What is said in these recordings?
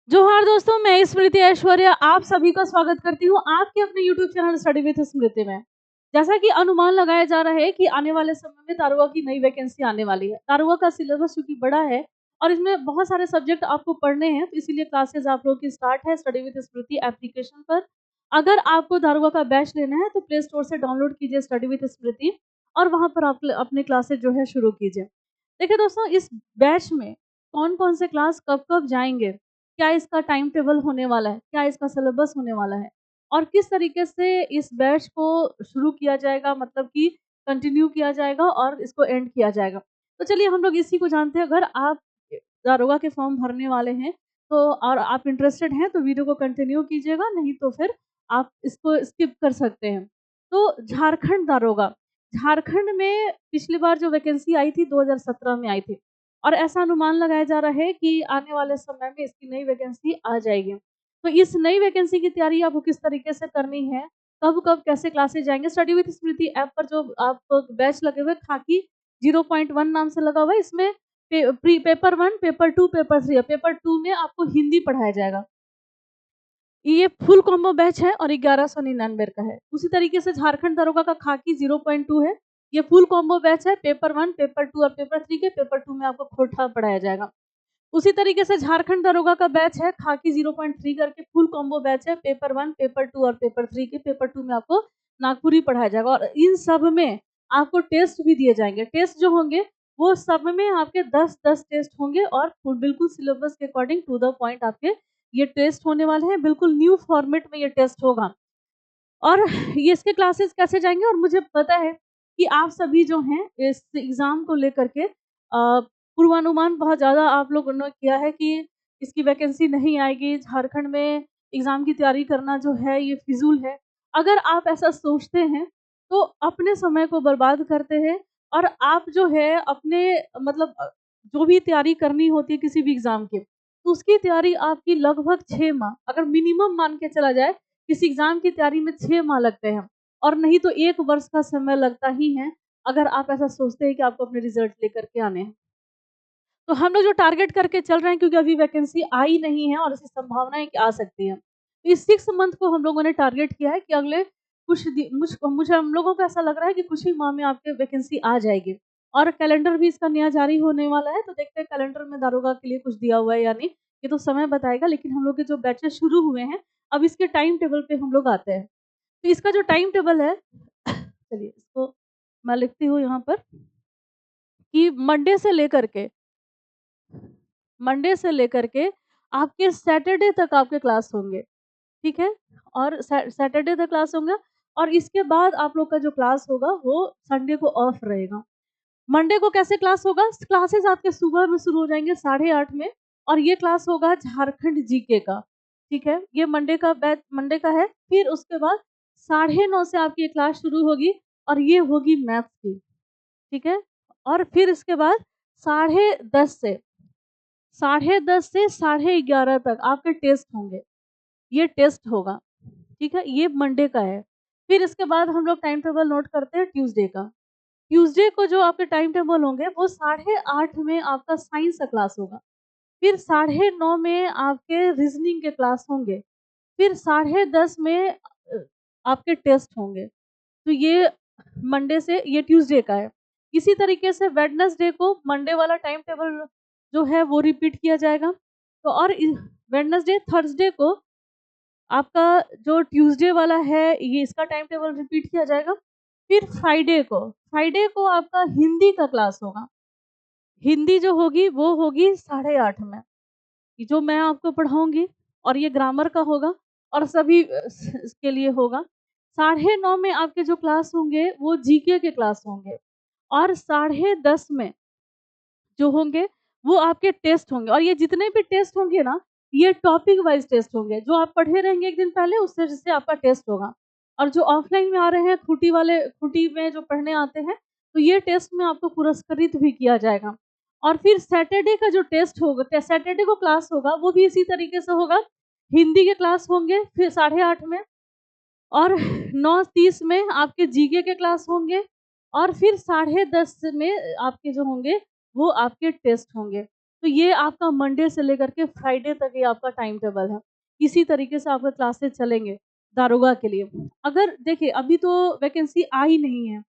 जोहार दोस्तों, मैं स्मृति ऐश्वर्या आप सभी का स्वागत करती हूँ आपके अपने YouTube चैनल स्टडी विद स्मृति में। जैसा कि अनुमान लगाया जा रहा है कि आने वाले समय में दारोगा की नई वैकेंसी आने वाली है। दारोगा का सिलेबस चूंकि बड़ा है और इसमें बहुत सारे सब्जेक्ट आपको पढ़ने हैं, तो इसीलिए क्लासेस आप लोगों की स्टार्ट है स्टडी विद स्मृति एप्लीकेशन पर। अगर आपको दारोगा का बैच लेना है तो प्ले स्टोर से डाउनलोड कीजिए स्टडी विद स्मृति और वहां पर आप अपने क्लासेस जो है शुरू कीजिए। देखिए दोस्तों, इस बैच में कौन कौन से क्लास कब कब जाएंगे, क्या इसका टाइम टेबल होने वाला है, क्या इसका सिलेबस होने वाला है और किस तरीके से इस बैच को शुरू किया जाएगा, मतलब कि कंटिन्यू किया जाएगा और इसको एंड किया जाएगा। तो चलिए हम लोग इसी को जानते हैं। अगर आप दारोगा के फॉर्म भरने वाले हैं तो और आप इंटरेस्टेड हैं तो वीडियो को कंटिन्यू कीजिएगा, नहीं तो फिर आप इसको स्किप कर सकते हैं। तो झारखंड दारोगा, झारखंड में पिछली बार जो वैकेंसी आई थी 2017 में आई थी और ऐसा अनुमान लगाया जा रहा है कि आने वाले समय में इसकी नई वैकेंसी आ जाएगी। तो इस नई वैकेंसी की तैयारी आपको किस तरीके से करनी है, कब-कब कैसे क्लासेस जाएँगे, स्टडी विद स्मृति ऐप पर जो आप बैच लगे हुए खाकी 0.1 नाम से लगा हुआ है, इसमें पेपर 1, पेपर 2, पेपर 3 है। पेपर 2 में आपको हिंदी पढ़ाया जाएगा। ये फुल कॉम्बो बैच है और 1199 का है। उसी तरीके से झारखंड दरोगा का खाकी 0.2 है। ये फुल कॉम्बो बैच है। पेपर 1, पेपर 2 और पेपर 3 के पेपर 2 में आपको खोटा पढ़ाया जाएगा। उसी तरीके से झारखंड दरोगा का बैच है खाकी 0.3 करके फुल कॉम्बो बैच है। पेपर 1, पेपर 2 और पेपर 3 के पेपर 2 में आपको नागपुरी पढ़ाया जाएगा और इन सब में आपको टेस्ट भी दिए जाएँगे। टेस्ट जो होंगे वो सब में आपके 10-10 टेस्ट होंगे और बिल्कुल सिलेबस के अकॉर्डिंग टू द पॉइंट आपके ये टेस्ट होने वाले हैं। बिल्कुल न्यू फॉर्मेट में ये टेस्ट होगा और ये इसके क्लासेस कैसे जाएँगे। और मुझे पता है कि आप सभी जो हैं इस एग्ज़ाम को लेकर के पूर्वानुमान बहुत ज़्यादा आप लोगों ने किया है कि इसकी वैकेंसी नहीं आएगी, झारखंड में एग्ज़ाम की तैयारी करना जो है ये फ़िज़ूल है। अगर आप ऐसा सोचते हैं तो अपने समय को बर्बाद करते हैं और आप जो है अपने मतलब जो भी तैयारी करनी होती है किसी भी एग्ज़ाम की, तो उसकी तैयारी आपकी लगभग 6 माह अगर मिनिमम मान के चला जाए, किसी एग्ज़ाम की तैयारी में 6 माह लगते हैं और नहीं तो 1 वर्ष का समय लगता ही है, अगर आप ऐसा सोचते हैं कि आपको अपने रिज़ल्ट लेकर के आने हैं। तो हम लोग जो टारगेट करके चल रहे हैं, क्योंकि अभी वैकेंसी आई नहीं है और ऐसी संभावना है कि आ सकती है। तो इस 6 मंथ को हम लोगों ने टारगेट किया है कि अगले कुछ दि मुझे हम लोगों को ऐसा लग रहा है कि कुछ ही माह में आपके वैकेंसी आ जाएगी और कैलेंडर भी इसका नया जारी होने वाला है। तो देखते हैं कैलेंडर में दारोगा के लिए कुछ दिया हुआ है या नहीं, ये तो समय बताएगा। लेकिन हम लोग के जो बैचेज़ शुरू हुए हैं, अब इसके टाइम टेबल पे हम लोग आते हैं। तो इसका जो टाइम टेबल है चलिए इसको मैं लिखती हूँ यहाँ पर कि मंडे से लेकर के आपके सैटरडे तक आपके क्लास होंगे, ठीक है? और सैटरडे तक क्लास होंगे और इसके बाद आप लोग का जो क्लास होगा वो संडे को ऑफ रहेगा। मंडे को कैसे क्लास होगा? क्लासेस आपके सुबह में शुरू हो जाएँगे 8:30 में और ये क्लास होगा झारखंड जीके का, ठीक है? ये मंडे का बैच मंडे का है। फिर उसके बाद 9:30 से आपकी ये क्लास शुरू होगी और ये होगी मैथ्स की, ठीक है? और फिर इसके बाद 10:30 से 11:30 तक आपके टेस्ट होंगे। ये टेस्ट होगा, ठीक है? ये मंडे का है। फिर इसके बाद हम लोग टाइम टेबल नोट करते हैं ट्यूसडे का। ट्यूसडे को जो आपके टाइम टेबल होंगे वो 8:30 में आपका साइंस का क्लास होगा। फिर 9:30 में आपके रीज़निंग के क्लास होंगे। फिर 10:30 में आपके टेस्ट होंगे। तो ये मंडे से ये ट्यूसडे का है। इसी तरीके से वेडनेसडे को मंडे वाला टाइम टेबल जो है वो रिपीट किया जाएगा। तो और वेडनेसडे, थर्सडे को आपका जो ट्यूसडे वाला है ये इसका टाइम टेबल रिपीट किया जाएगा। फिर फ्राइडे को आपका हिंदी का क्लास होगा। हिंदी जो होगी वो होगी 8:30 में, जो मैं आपको पढ़ाऊँगी और ये ग्रामर का होगा और सभी इसके लिए होगा। 9:30 में आपके जो क्लास होंगे वो जीके के क्लास होंगे और 10:30 में जो होंगे वो आपके टेस्ट होंगे और ये जितने भी टेस्ट होंगे ना, ये टॉपिक वाइज़ टेस्ट होंगे। जो आप पढ़े रहेंगे 1 दिन पहले उससे जिससे आपका टेस्ट होगा। और जो ऑफ़लाइन में आ रहे हैं खूंटी में जो पढ़ने आते हैं, तो ये टेस्ट में आपको पुरस्कृत भी किया जाएगा। और फिर सैटरडे का जो टेस्ट होगा सैटरडे को क्लास होगा वो भी इसी तरीके से होगा। हिंदी के क्लास होंगे फिर 8:30 में और 9:30 में आपके जीके के क्लास होंगे और फिर 10:30 में आपके जो होंगे वो आपके टेस्ट होंगे। तो ये आपका मंडे से लेकर के फ्राइडे तक ये आपका टाइम टेबल है। इसी तरीके से आपका क्लासेस चलेंगे दारोगा के लिए। अगर देखिए अभी तो वैकेंसी आई नहीं है,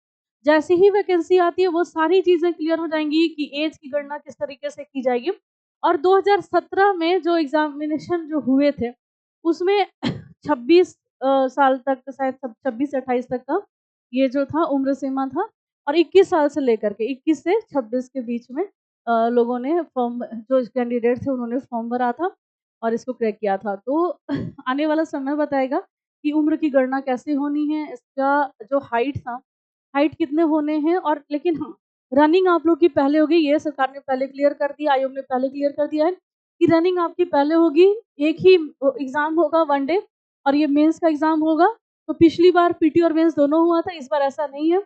जैसे ही वैकेंसी आती है वो सारी चीज़ें क्लियर हो जाएँगी कि ऐज की गणना किस तरीके से की जाएगी। और 2017 में जो एग्ज़ामिनेशन जो हुए थे, उसमें 26 साल तक शायद 26 से 28 तक का ये जो था उम्र सीमा था और 21 साल से लेकर के 21 से 26 के बीच में लोगों ने फॉर्म जो कैंडिडेट थे उन्होंने फॉर्म भरा था और इसको क्रैक किया था। तो आने वाला समय बताएगा कि उम्र की गणना कैसे होनी है, इसका जो हाइट था, हाइट कितने होने हैं और लेकिन हाँ, रनिंग आप लोग की पहले होगी, ये सरकार ने पहले क्लियर कर दिया, आयोग ने पहले क्लियर कर दिया है कि रनिंग आपकी पहले होगी, एक ही एग्ज़ाम होगा वन डे और ये मेंस का एग्ज़ाम होगा। तो पिछली बार पीटी और मेंस दोनों हुआ था, इस बार ऐसा नहीं है,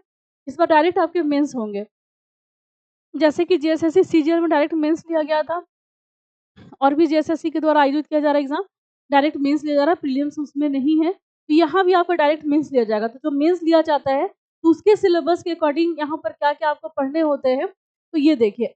इस बार डायरेक्ट आपके मेंस होंगे। जैसे कि जेएसएससी, सीजीएल में डायरेक्ट मेंस लिया गया था और भी जेएसएससी के द्वारा आयोजित किया जा रहा है एग्ज़ाम, डायरेक्ट मेंस लिया जा रहा है, प्रीलिम्स उसमें नहीं है। तो यहाँ भी आपका डायरेक्ट मेंस लिया जाएगा। तो जो मेंस लिया जाता है, तो उसके सिलेबस के अकॉर्डिंग यहाँ पर क्या-क्या आपको पढ़ने होते हैं, तो ये देखिए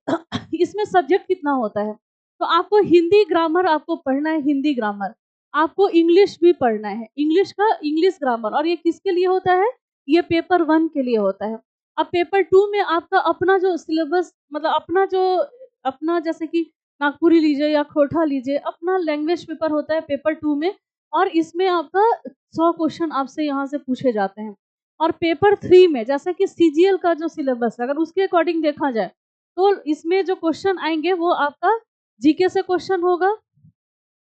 इसमें सब्जेक्ट कितना होता है। तो आपको हिंदी ग्रामर आपको पढ़ना है, हिंदी ग्रामर। आपको इंग्लिश भी पढ़ना है, इंग्लिश का इंग्लिश ग्रामर और ये किसके लिए होता है? ये पेपर 1 के लिए होता है। अब पेपर 2 में आपका अपना जो सिलेबस मतलब अपना जैसे कि नागपुरी लीजिए या खोरठा लीजिए, अपना लैंग्वेज पेपर होता है पेपर 2 में और इसमें आपका 100 क्वेश्चन आपसे यहाँ से पूछे जाते हैं। और पेपर 3 में जैसा कि सीजीएल का जो सिलेबस है, अगर उसके अकॉर्डिंग देखा जाए, तो इसमें जो क्वेश्चन आएँगे वो आपका जीके से क्वेश्चन होगा,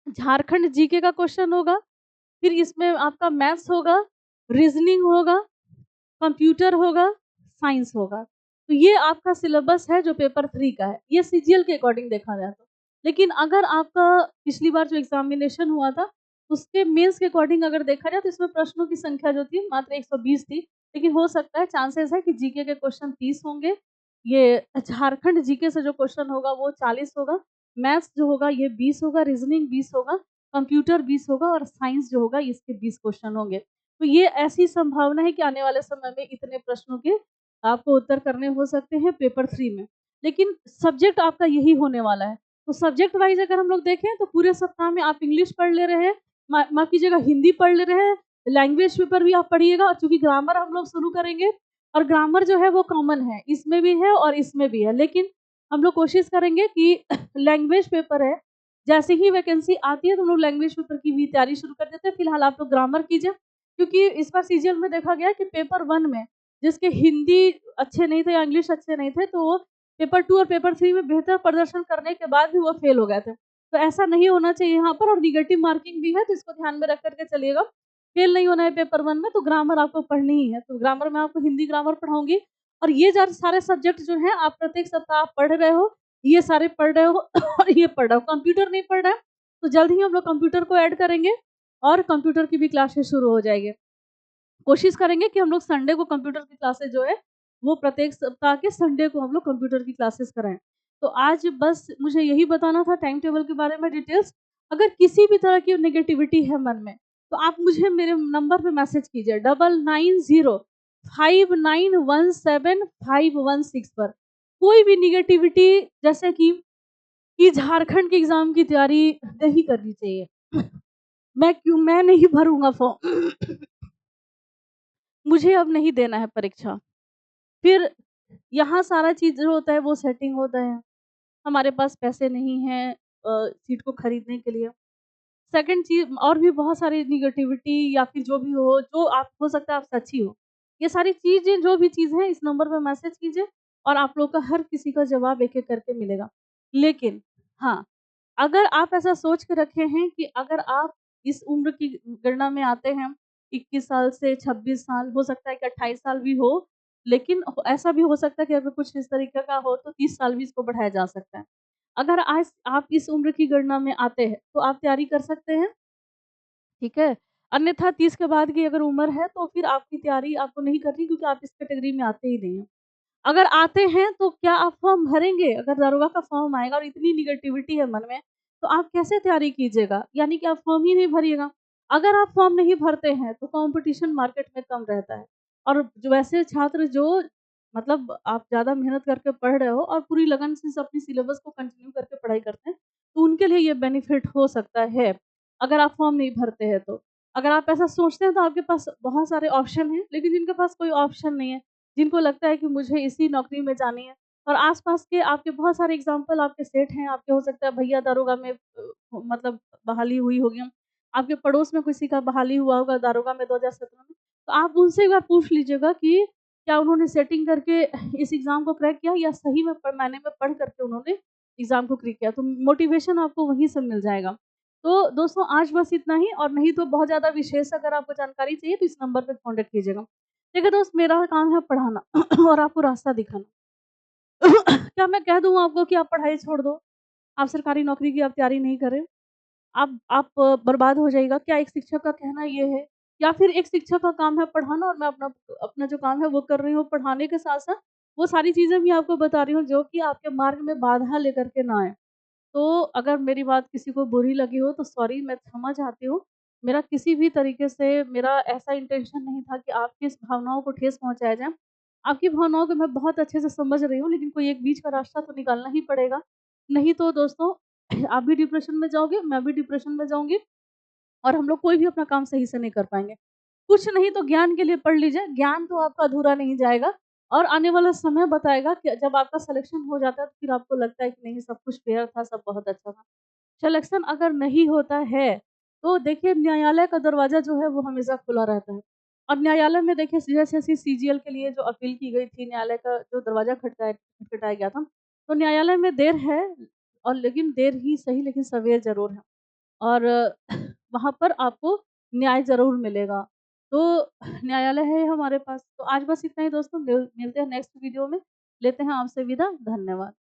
झारखंड जीके का क्वेश्चन होगा, फिर इसमें आपका मैथ्स होगा, रीज़निंग होगा, कंप्यूटर होगा, साइंस होगा। तो ये आपका सिलेबस है जो पेपर 3 का है। ये सीजीएल के अकॉर्डिंग देखा जाए तो। लेकिन अगर आपका पिछली बार जो एग्ज़ामिनेशन हुआ था, उसके मेंस के अकॉर्डिंग अगर देखा जाए तो इसमें प्रश्नों की संख्या जो थी मात्र 120 थी। लेकिन हो सकता है चांसेस है कि जीके के क्वेश्चन 30 होंगे। ये झारखंड जीके से जो क्वेश्चन होगा वो 40 होगा। मैथ्स जो होगा ये 20 होगा, रीज़निंग 20 होगा, कंप्यूटर 20 होगा और साइंस जो होगा इसके 20 क्वेश्चन होंगे। तो ये ऐसी संभावना है कि आने वाले समय में इतने प्रश्नों के आपको उत्तर करने हो सकते हैं पेपर 3 में। लेकिन सब्जेक्ट आपका यही होने वाला है। तो सब्जेक्ट वाइज़ अगर हम लोग देखें तो पूरे सप्ताह में आप इंग्लिश पढ़ ले रहे हैं, माफ़ कीजिएगा हिंदी पढ़ ले रहे हैं, लैंग्वेज पेपर भी आप पढ़िएगा चूँकि ग्रामर हम लोग शुरू करेंगे और ग्रामर जो है वो कॉमन है, इसमें भी है और इसमें भी है। लेकिन हम लोग कोशिश करेंगे कि लैंग्वेज पेपर है, जैसे ही वैकेंसी आती है तो हम लोग लैंग्वेज पेपर की भी तैयारी शुरू कर देते हैं। फिलहाल आप लोग ग्रामर कीजिए। क्योंकि इस बार सीजीएल में देखा गया कि पेपर 1 में जिसके हिंदी अच्छे नहीं थे या इंग्लिश अच्छे नहीं थे, तो वो पेपर 2 और पेपर 3 में बेहतर प्रदर्शन करने के बाद भी वो फेल हो गए थे। तो ऐसा नहीं होना चाहिए यहाँ पर और नेगेटिव मार्किंग भी है, तो इसको ध्यान में रख कर के चलिएगा। फेल नहीं होना है पेपर 1 में, तो ग्रामर आपको पढ़नी ही है। तो ग्रामर में आपको हिंदी ग्रामर पढ़ाऊँगी और ये जो सारे सब्जेक्ट जो हैं आप प्रत्येक सप्ताह आप पढ़ रहे हो, ये सारे पढ़ रहे हो और ये पढ़ रहे हो। कंप्यूटर नहीं पढ़ रहे हैं, तो जल्द ही हम लोग कंप्यूटर को ऐड करेंगे और कंप्यूटर की भी क्लासेस शुरू हो जाएगी। कोशिश करेंगे कि हम लोग संडे को कंप्यूटर की क्लासेस जो है, वो प्रत्येक सप्ताह के संडे को हम लोग कंप्यूटर की क्लासेस कराएँ। तो आज बस मुझे यही बताना था टाइम टेबल के बारे में डिटेल्स। अगर किसी भी तरह की नेगेटिविटी है मन में, तो आप मुझे मेरे नंबर पे मैसेज कीजिए 9905917516 पर। कोई भी नेगेटिविटी जैसे कि झारखंड के एग्ज़ाम की तैयारी नहीं करनी चाहिए। मैं नहीं भरूँगा फॉर्म। मुझे अब नहीं देना है परीक्षा। फिर यहाँ सारा चीज़ जो होता है वो सेटिंग होता है। हमारे पास पैसे नहीं हैं सीट को खरीदने के लिए। सेकंड चीज़ और भी बहुत सारी नेगेटिविटी या फिर जो भी हो, जो आप हो सकता है आप सच्ची हो। ये सारी चीज़ें जो भी चीज़ हैं इस नंबर पे मैसेज कीजिए और आप लोग का हर किसी का जवाब एक-एक करके मिलेगा। लेकिन हाँ, अगर आप ऐसा सोच के रखे हैं कि अगर आप इस उम्र की गणना में आते हैं, 21 साल से 26 साल, हो सकता है कि 28 साल भी हो, लेकिन ऐसा भी हो सकता है कि अगर कुछ इस तरीके का हो तो 30 साल भी इसको बढ़ाया जा सकता है। अगर आज आप इस उम्र की गणना में आते हैं, तो आप तैयारी कर सकते हैं, ठीक है? अन्यथा 30 के बाद की अगर उम्र है तो फिर आपकी तैयारी आपको नहीं करनी क्योंकि आप इस कैटेगरी में आते ही नहीं हैं। अगर आते हैं तो क्या आप फॉर्म भरेंगे? अगर दारोगा का फॉर्म आएगा और इतनी नेगेटिविटी है मन में, तो आप कैसे तैयारी कीजिएगा? यानी कि आप फॉर्म ही नहीं भरिएगा। अगर आप फॉर्म नहीं भरते हैं, तो कॉम्पिटिशन मार्केट में कम रहता है और जो वैसे छात्र जो मतलब आप ज़्यादा मेहनत करके पढ़ रहे हो और पूरी लगन से अपनी सिलेबस को कंटिन्यू करके पढ़ाई करते हैं, तो उनके लिए ये बेनिफिट हो सकता है, अगर आप फॉर्म नहीं भरते हैं तो। अगर आप ऐसा सोचते हैं तो आपके पास बहुत सारे ऑप्शन हैं, लेकिन जिनके पास कोई ऑप्शन नहीं है, जिनको लगता है कि मुझे इसी नौकरी में जानी है और आस-पास के आपके बहुत सारे एग्ज़ाम्पल आपके सेट हैं, आपके हो सकता है भैया दारोगा में मतलब बहाली हुई होगी, आपके पड़ोस में किसी का बहाली हुआ होगा दारोगा में 2017 में, तो आप उनसे एक बार पूछ लीजिएगा कि क्या उन्होंने सेटिंग करके इस एग्ज़ाम को क्रैक किया या सही में मायने में पढ़ करके उन्होंने एग्ज़ाम को क्रैक किया, तो मोटिवेशन आपको वहीं से मिल जाएगा। तो दोस्तों आज बस इतना ही और नहीं तो बहुत ज़्यादा विशेष अगर आपको जानकारी चाहिए तो इस नंबर पे कॉन्टैक्ट कीजिएगा। देखिए दोस्त मेरा काम है पढ़ाना और आपको रास्ता दिखाना। क्या मैं कह दूँ आपको कि आप पढ़ाई छोड़ दो, आप सरकारी नौकरी की आप तैयारी नहीं करें? आप बर्बाद हो जाइएगा, क्या एक शिक्षक का कहना ये है? या फिर एक शिक्षक का काम है पढ़ाना और मैं अपना अपना जो काम है वो कर रही हूँ, पढ़ाने के साथ-साथ वो सारी चीज़ें भी आपको बता रही हूँ जो कि आपके मार्ग में बाधा लेकर के ना आए। तो अगर मेरी बात किसी को बुरी लगी हो तो सॉरी मैं क्षमा चाहती हूँ। मेरा किसी भी तरीके से मेरा ऐसा इंटेंशन नहीं था कि आपकी इस भावनाओं को ठेस पहुँचाया जाए। आपकी भावनाओं को मैं बहुत अच्छे से समझ रही हूँ, लेकिन कोई एक बीच का रास्ता तो निकालना ही पड़ेगा। नहीं तो दोस्तों आप भी डिप्रेशन में जाओगे, मैं भी डिप्रेशन में जाऊँगी और हम लोग कोई भी अपना काम सही से नहीं कर पाएँगे। कुछ नहीं तो ज्ञान के लिए पढ़ लीजिए, ज्ञान तो आपका अधूरा नहीं जाएगा और आने वाला समय बताएगा कि जब आपका सिलेक्शन हो जाता है, तो फिर आपको लगता है कि नहीं सब कुछ फेयर था, सब बहुत अच्छा था। सिलेक्शन अगर नहीं होता है, तो देखिए न्यायालय का दरवाज़ा जो है वो हमेशा खुला रहता है। और न्यायालय में देखिए जैसे सीजीएल के लिए जो अपील की गई थी, न्यायालय का जो दरवाज़ा खटखटाया गया था, तो न्यायालय में देर है और लेकिन देर ही सही लेकिन सवेर ज़रूर है। और वहाँ पर आपको न्याय ज़रूर मिलेगा। तो न्यायालय है हमारे पास। तो आज बस इतना ही दोस्तों मिलते हैं नेक्स्ट वीडियो में। लेते हैं आपसे विदा। धन्यवाद।